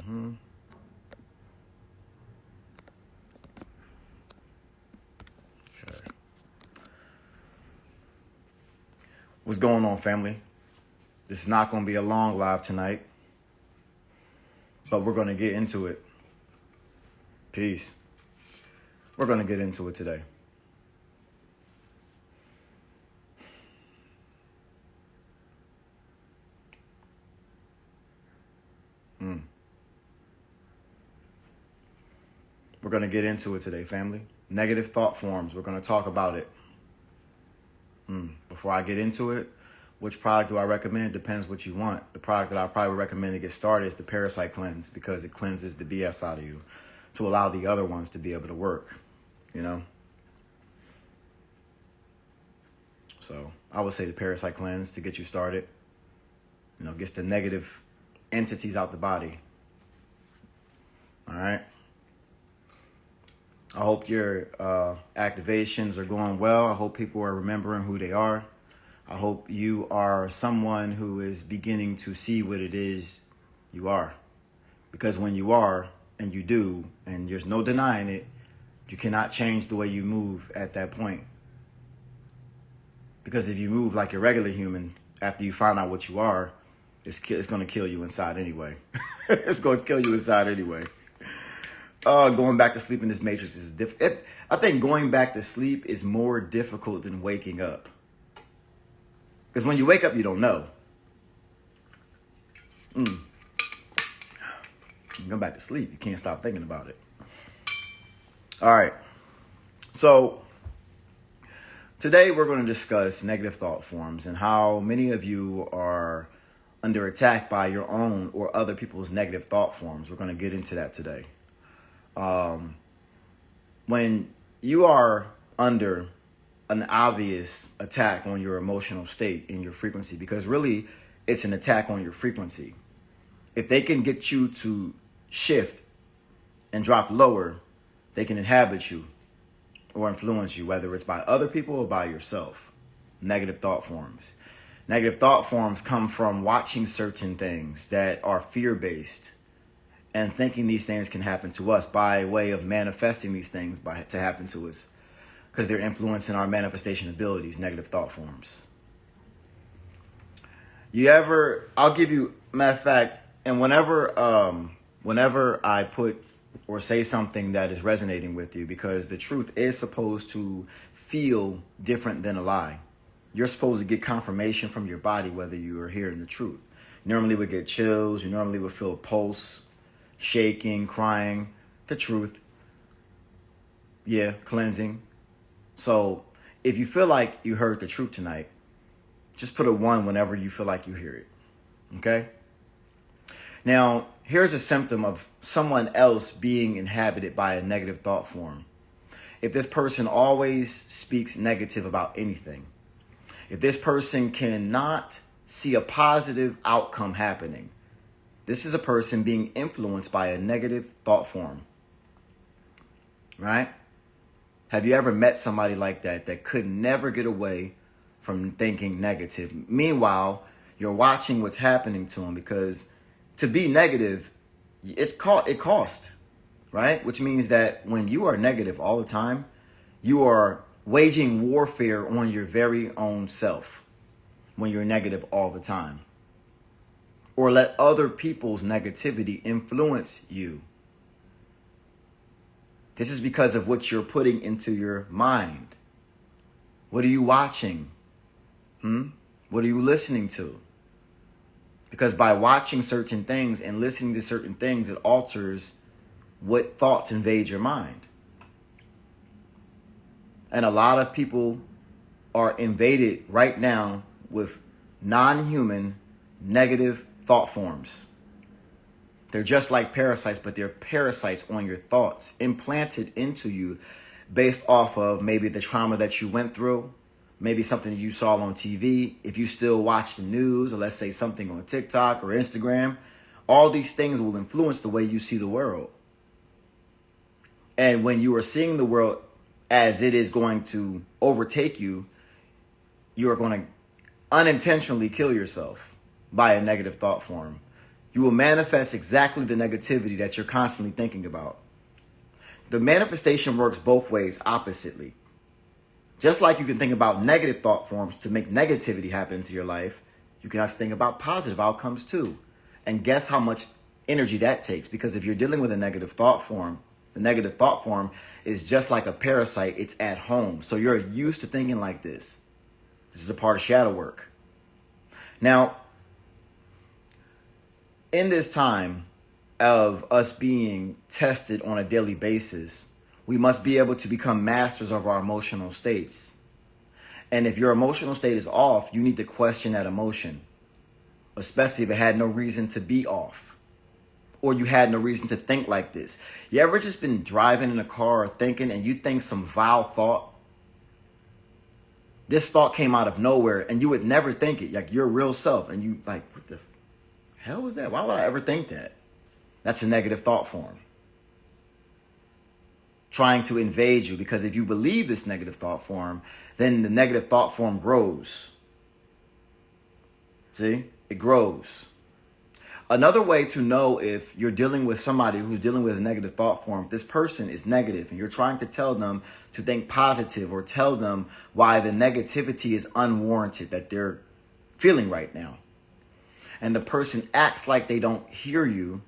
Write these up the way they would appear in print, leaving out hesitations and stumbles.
Okay. What's going on, family? This is not going to be a long live tonight, but we're going to get into it. Peace. We're going to get into it today. We're going to get into it today, family. Negative thought forms. We're going to talk about it. Before I get into it, which product do I recommend? Depends what you want. The product that I probably recommend to get started is the Parasite Cleanse, because it cleanses the BS out of you to allow the other ones to be able to work, you know? So I would say the Parasite Cleanse to get you started, you know, gets the negative entities out the body. All right. I hope your activations are going well. I hope people are remembering who they are. I hope you are someone who is beginning to see what it is you are. Because when you are, and you do, and there's no denying it, you cannot change the way you move at that point. Because if you move like a regular human, after you find out what you are, it's going to kill you inside anyway. It's going to kill you inside anyway. Going back to sleep in this matrix is difficult. I think going back to sleep is more difficult than waking up. Because when you wake up, you don't know. You go back to sleep, you can't stop thinking about it. All right. So today we're going to discuss negative thought forms and how many of you are under attack by your own or other people's negative thought forms. We're going to get into that today. When you are under an obvious attack on your emotional state in your frequency, because really it's an attack on your frequency. If they can get you to shift and drop lower, they can inhabit you or influence you, whether it's by other people or by yourself. Negative thought forms. Negative thought forms come from watching certain things that are fear-based and thinking these things can happen to us by way of manifesting these things to happen to us, because they're influencing our manifestation abilities, negative thought forms. I'll give you, matter of fact, and whenever I put or say something that is resonating with you, because the truth is supposed to feel different than a lie. You're supposed to get confirmation from your body whether you are hearing the truth. You normally would get chills. You normally would feel a pulse, shaking, crying, the truth. Yeah, cleansing. So if you feel like you heard the truth tonight, just put a 1 whenever you feel like you hear it. Okay? Now, here's a symptom of someone else being inhabited by a negative thought form. If this person always speaks negative about anything, if this person cannot see a positive outcome happening, this is a person being influenced by a negative thought form. Right? Have you ever met somebody like that could never get away from thinking negative? Meanwhile, you're watching what's happening to them, because to be negative, it costs, right? Which means that when you are negative all the time, you are waging warfare on your very own self when you're negative all the time. Or let other people's negativity influence you. This is because of what you're putting into your mind. What are you watching? What are you listening to? Because by watching certain things and listening to certain things, it alters what thoughts invade your mind. And a lot of people are invaded right now with non-human negative thought forms. They're just like parasites, but they're parasites on your thoughts, implanted into you based off of maybe the trauma that you went through, maybe something that you saw on TV. If you still watch the news, or let's say something on TikTok or Instagram, all these things will influence the way you see the world. And when you are seeing the world as it is going to overtake you, you are going to unintentionally kill yourself by a negative thought form. you will manifest exactly the negativity that you're constantly thinking about. The manifestation works both ways, oppositely. Just like you can think about negative thought forms to make negativity happen into your life, you can actually think about positive outcomes too. And guess how much energy that takes? Because if you're dealing with a negative thought form, the negative thought form is just like a parasite. It's at home. So you're used to thinking like this. This is a part of shadow work. Now, in this time of us being tested on a daily basis, we must be able to become masters of our emotional states. And if your emotional state is off, you need to question that emotion, especially if it had no reason to be off, or you had no reason to think like this. You ever just been driving in a car or thinking and you think some vile thought? This thought came out of nowhere and you would never think it, like your real self. And you like, what the hell was that? Why would I ever think that? That's a negative thought form trying to invade you, because if you believe this negative thought form, then the negative thought form grows. See? It grows. Another way to know if you're dealing with somebody who's dealing with a negative thought form, if this person is negative and you're trying to tell them to think positive or tell them why the negativity is unwarranted that they're feeling right now, and the person acts like they don't hear you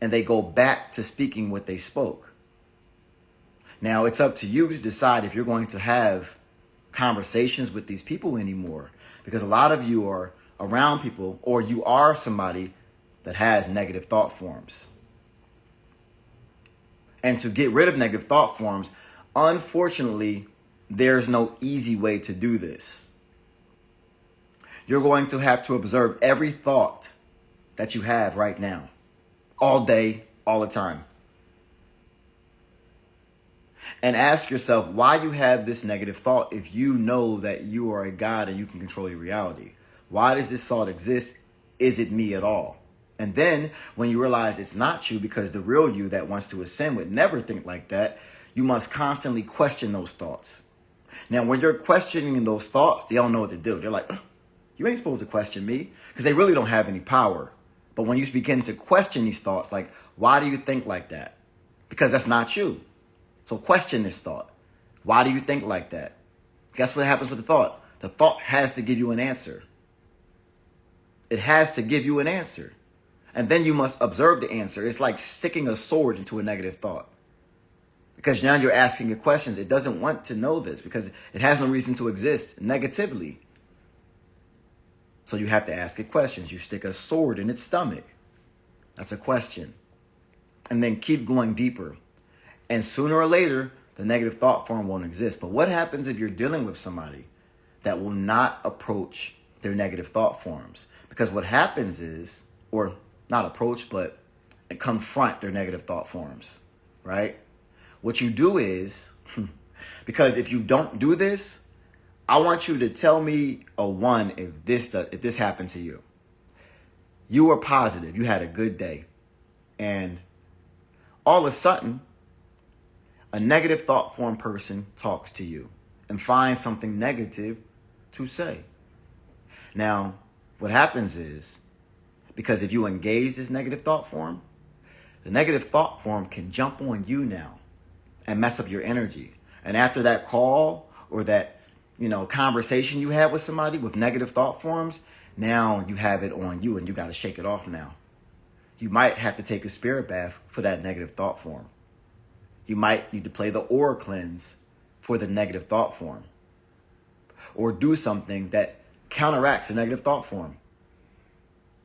and they go back to speaking what they spoke. Now, it's up to you to decide if you're going to have conversations with these people anymore, because a lot of you are around people, or you are somebody that has negative thought forms. And to get rid of negative thought forms, unfortunately, there's no easy way to do this. You're going to have to observe every thought that you have right now, all day, all the time. And ask yourself why you have this negative thought if you know that you are a God and you can control your reality. Why does this thought exist? Is it me at all? And then when you realize it's not you, because the real you that wants to ascend would never think like that, you must constantly question those thoughts. Now, when you're questioning those thoughts, they don't know what to do. They're like, you ain't supposed to question me, because they really don't have any power. But when you begin to question these thoughts, like, why do you think like that? Because that's not you. So question this thought. Why do you think like that? Guess what happens with the thought? The thought has to give you an answer. It has to give you an answer. And then you must observe the answer. It's like sticking a sword into a negative thought. Because now you're asking it questions. It doesn't want to know this because it has no reason to exist negatively. So you have to ask it questions. You stick a sword in its stomach. That's a question. And then keep going deeper. And sooner or later, the negative thought form won't exist. But what happens if you're dealing with somebody that will not approach their negative thought forms? Because what happens is, or not approach, but confront their negative thought forms, right? What you do is, because if you don't do this, I want you to tell me a one if this happened to you. You were positive, you had a good day, and all of a sudden, a negative thought form person talks to you and finds something negative to say. Now, what happens is, because if you engage this negative thought form, the negative thought form can jump on you now and mess up your energy. And after that call or that, conversation you had with somebody with negative thought forms, now you have it on you and you got to shake it off now. You might have to take a spirit bath for that negative thought form. You might need to play the aura cleanse for the negative thought form. Or do something that counteracts the negative thought form.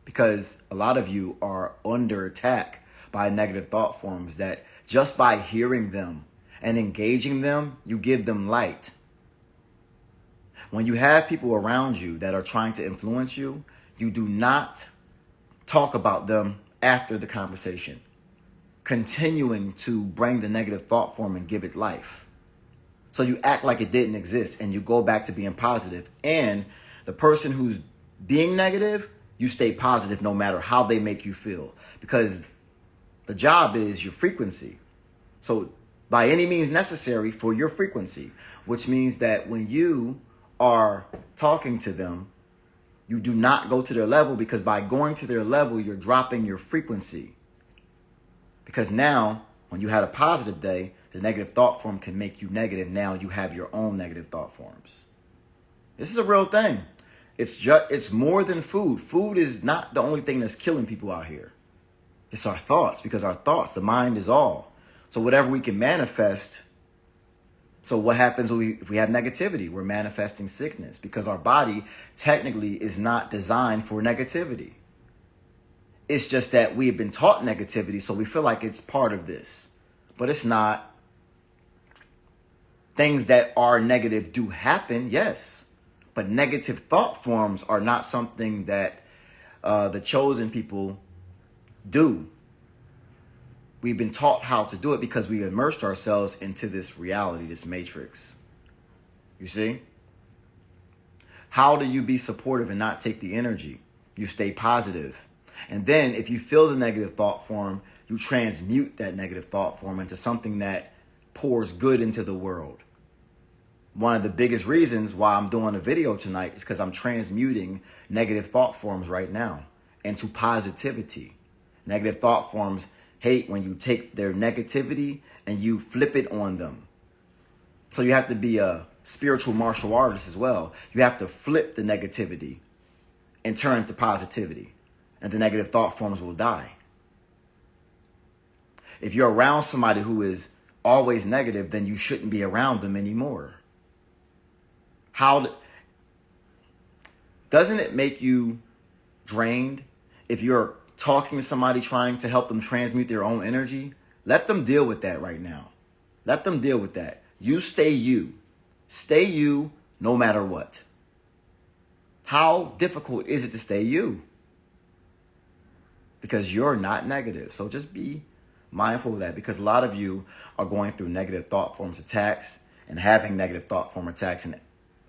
Because a lot of you are under attack by negative thought forms that just by hearing them and engaging them, you give them light. When you have people around you that are trying to influence you, you do not talk about them after the conversation, continuing to bring the negative thought form and give it life. So you act like it didn't exist and you go back to being positive. And the person who's being negative, you stay positive no matter how they make you feel. Because the job is your frequency. So by any means necessary for your frequency, which means that when you are talking to them You do not go to their level, because by going to their level, you're dropping your frequency. Because now, when you had a positive day, the negative thought form can make you negative. Now you have your own negative thought forms. This is a real thing. It's more than food. Food is not the only thing that's killing people out here. It's our thoughts, because our thoughts, the mind is all. So whatever we can manifest. So what happens if we have negativity? We're manifesting sickness, because our body technically is not designed for negativity. It's just that we have been taught negativity, so we feel like it's part of this. But it's not. Things that are negative do happen, yes. But negative thought forms are not something that the chosen people do. We've been taught how to do it because we immersed ourselves into this reality, this matrix. You see? How do you be supportive and not take the energy? You stay positive. And then if you feel the negative thought form, you transmute that negative thought form into something that pours good into the world. One of the biggest reasons why I'm doing a video tonight is because I'm transmuting negative thought forms right now into positivity. Negative thought forms hate when you take their negativity and you flip it on them. So you have to be a spiritual martial artist as well. You have to flip the negativity and turn it to positivity, and the negative thought forms will die. If you're around somebody who is always negative, then you shouldn't be around them anymore. Doesn't it make you drained if you're talking to somebody trying to help them transmute their own energy? Let them deal with that right now. Let them deal with that. You stay you. Stay you no matter what. How difficult is it to stay you? Because you're not negative. So just be mindful of that, because a lot of you are going through negative thought forms attacks and having negative thought form attacks, and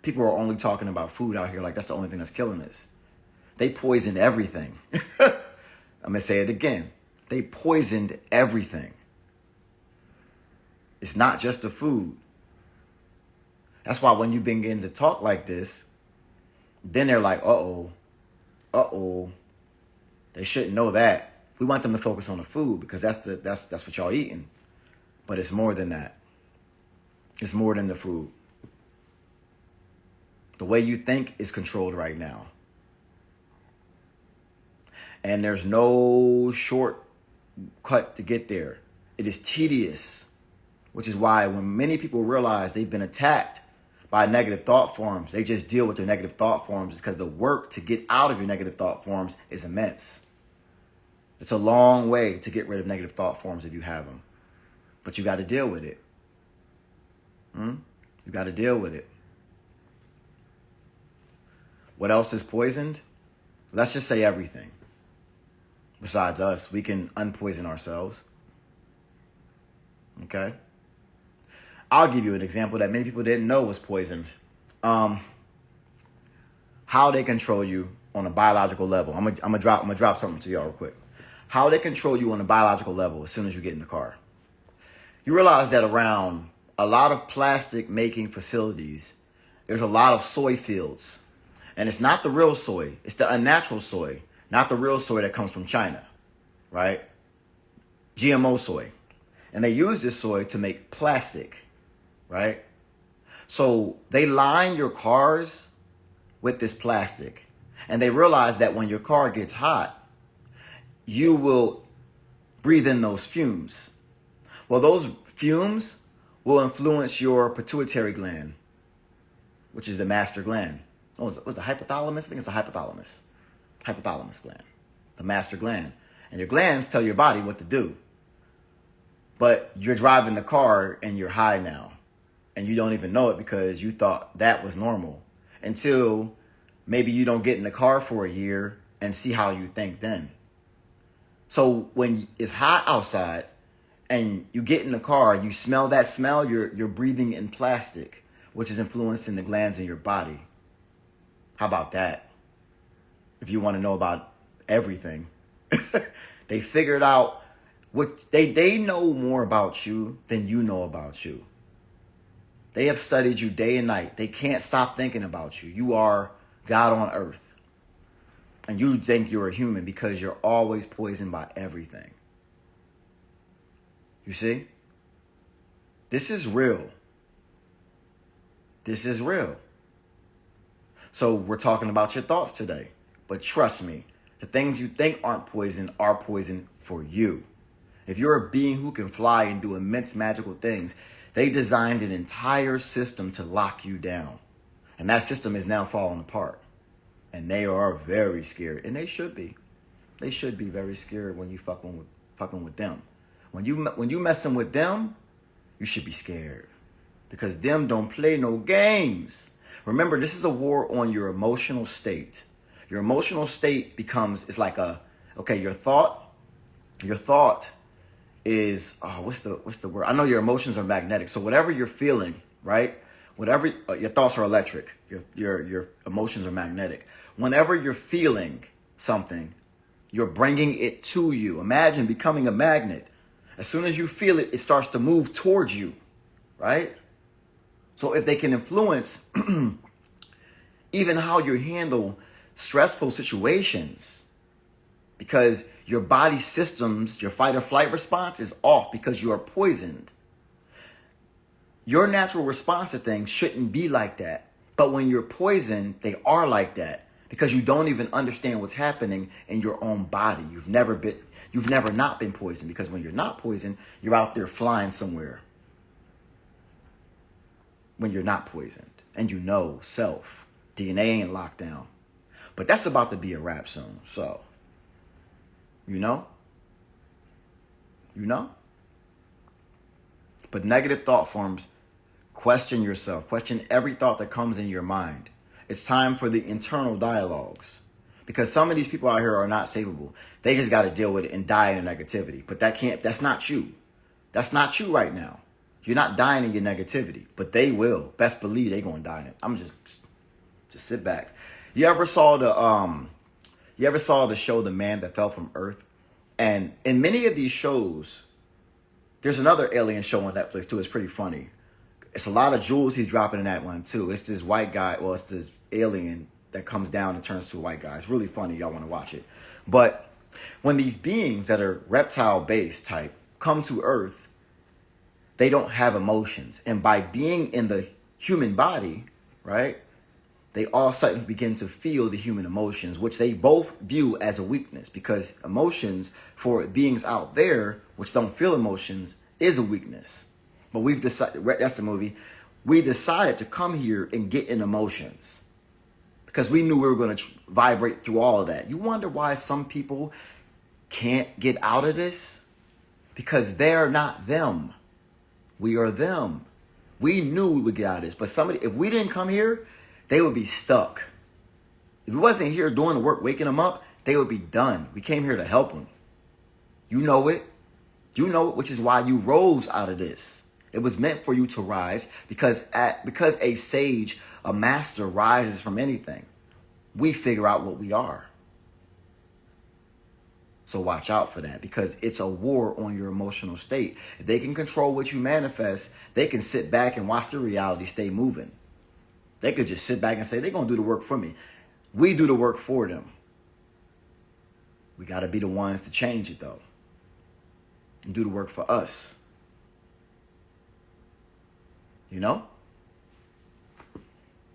people are only talking about food out here like that's the only thing that's killing us. They poisoned everything. I'm going to say it again. They poisoned everything. It's not just the food. That's why when you begin to talk like this, then they're like, uh-oh. They shouldn't know that. We want them to focus on the food because that's what y'all eating. But it's more than that. It's more than the food. The way you think is controlled right now. And there's no shortcut to get there. It is tedious, which is why when many people realize they've been attacked by negative thought forms, they just deal with their negative thought forms, because the work to get out of your negative thought forms is immense. It's a long way to get rid of negative thought forms if you have them. But you got to deal with it. You got to deal with it. What else is poisoned? Let's just say everything. Besides us, we can unpoison ourselves. Okay? I'll give you an example that many people didn't know was poisoned. How they control you on a biological level. I'm gonna drop something to y'all real quick. How they control you on a biological level as soon as you get in the car. You realize that around a lot of plastic making facilities, there's a lot of soy fields. And it's not the real soy. It's the unnatural soy. Not the real soy that comes from China, right? GMO soy. And they use this soy to make plastic, right? So they line your cars with this plastic. And they realize that when your car gets hot, you will breathe in those fumes. Well, those fumes will influence your pituitary gland, which is the master gland. Was it the hypothalamus? I think it's the hypothalamus. Hypothalamus gland, the master gland. And your glands tell your body what to do. But you're driving the car and you're high now. And you don't even know it because you thought that was normal. Until maybe you don't get in the car for a year and see how you think then. So when it's hot outside and you get in the car, you smell that smell, you're breathing in plastic, which is influencing the glands in your body. How about that? If you want to know about everything. They figured out what they know more about you than you know about you. They have studied you day and night. They can't stop thinking about you. You are God on earth. And you think you're a human because you're always poisoned by everything. You see? This is real. This is real. So we're talking about your thoughts today. But trust me, the things you think aren't poison are poison for you. If you're a being who can fly and do immense magical things, they designed an entire system to lock you down. And that system is now falling apart. And they are very scared. And they should be. They should be very scared when you fucking with them. When you messing with them, you should be scared. Because them don't play no games. Remember, this is a war on your emotional state. Your emotional state it's like your thought is, what's the word? I know your emotions are magnetic. So whatever you're feeling, right? Whatever, your thoughts are electric. Your emotions are magnetic. Whenever you're feeling something, you're bringing it to you. Imagine becoming a magnet. As soon as you feel it, it starts to move towards you, right? So if they can influence even how you handle stressful situations, because your body systems, your fight or flight response is off because you are poisoned. Your natural response to things shouldn't be like that. But when you're poisoned, they are like that because you don't even understand what's happening in your own body. You've never not been poisoned, because when you're not poisoned, you're out there flying somewhere. When you're not poisoned and you know self, DNA ain't locked down. But that's about to be a wrap soon. So, you know? But negative thought forms, question yourself. Question every thought that comes in your mind. It's time for the internal dialogues. Because some of these people out here are not savable. They just got to deal with it and die in negativity. But that's not you. That's not you right now. You're not dying in your negativity. But they will. Best believe they going to die in it. I'm just sit back. You ever saw the show The Man That Fell from Earth? And in many of these shows, there's another alien show on Netflix too. It's pretty funny. It's a lot of jewels he's dropping in that one too. It's this white guy, it's this alien that comes down and turns to a white guy. It's really funny. Y'all want to watch it. But when these beings that are reptile-based type come to Earth, they don't have emotions. And by being in the human body, right, they all suddenly begin to feel the human emotions, which they both view as a weakness, because emotions for beings out there, which don't feel emotions, is a weakness. But we've decided, that's the movie, we decided to come here and get in emotions because we knew we were going to vibrate through all of that. You wonder why some people can't get out of this? Because they're not them. We are them. We knew we would get out of this, but if we didn't come here, they would be stuck. If we wasn't here doing the work, waking them up, they would be done. We came here to help them. You know it. You know it, which is why you rose out of this. It was meant for you to rise because a sage, a master, rises from anything. We figure out what we are. So watch out for that, because it's a war on your emotional state. If they can control what you manifest, they can sit back and watch the reality stay moving. They could just sit back and say, they're going to do the work for me. We do the work for them. We got to be the ones to change it, though. And do the work for us. You know?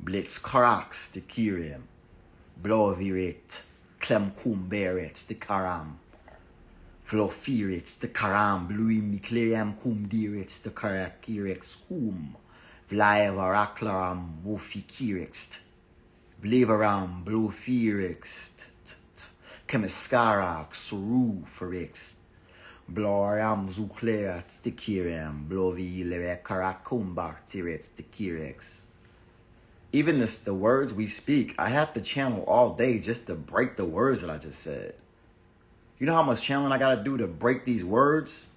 Blitz Karax, the Kirim. Blovirit, Clem Kumberet, the Karam. Flofirit, the Karam. Bluim, Cleriam Kumdirit, the Karakirex Kum. Vlaevaraklaram, Wofikirext. Blevaram, Blufirext. Kemiskarax, Ruferext. Bloram Zuclerat, the Kiram. Blovilere Karakumbar, Tirets, the Kirex. Even the words we speak, I have to channel all day just to break the words that I just said. You know how much channeling I got to do to break these words?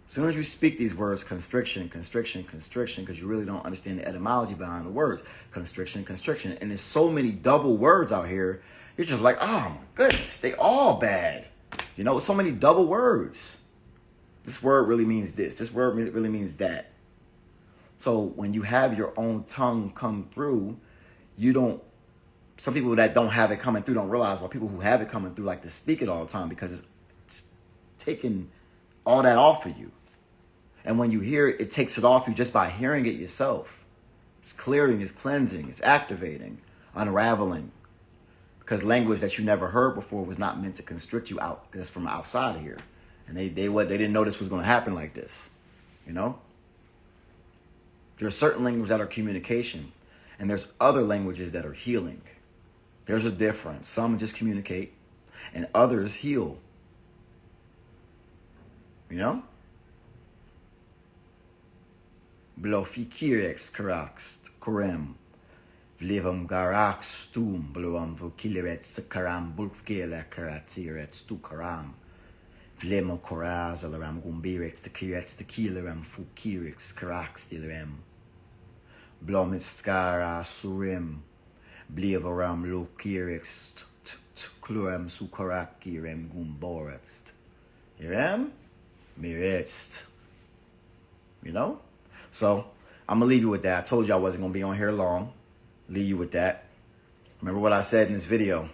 As soon as you speak these words, constriction, because you really don't understand the etymology behind the words. Constriction. And there's so many double words out here. You're just like, oh my goodness, they all bad. You know, so many double words. This word really means this. This word really means that. So when you have your own tongue come through, you don't some people that don't have it coming through don't realize why people who have it coming through like to speak it all the time, because it's taking all that off of you. And when you hear it, it takes it off you just by hearing it yourself. It's clearing, it's cleansing, it's activating, unraveling. Because language that you never heard before was not meant to constrict you out, because it's from outside of here. And they didn't know this was going to happen like this. You know? There are certain languages that are communication, and there's other languages that are healing. There's a difference. Some just communicate, and others heal. You know? Blofikirex karaxt korem. Vlevam garax stum bloam vokileret sakaram bulfgela karatiret stukaram. Vlemo koraz alaram gumbirex the kirex the kileram fukirex karax dilrem. Blomiskara surim. Blevaram lokirex kluram sukarakirem gumboretst. Irem? Miretst. You know? So, I'm going to leave you with that. I told you I wasn't going to be on here long. Leave you with that. Remember what I said in this video.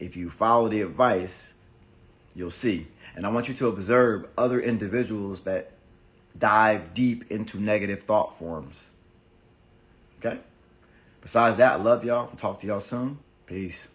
If you follow the advice, you'll see. And I want you to observe other individuals that dive deep into negative thought forms. Okay? Besides that, I love y'all. I'll talk to y'all soon. Peace.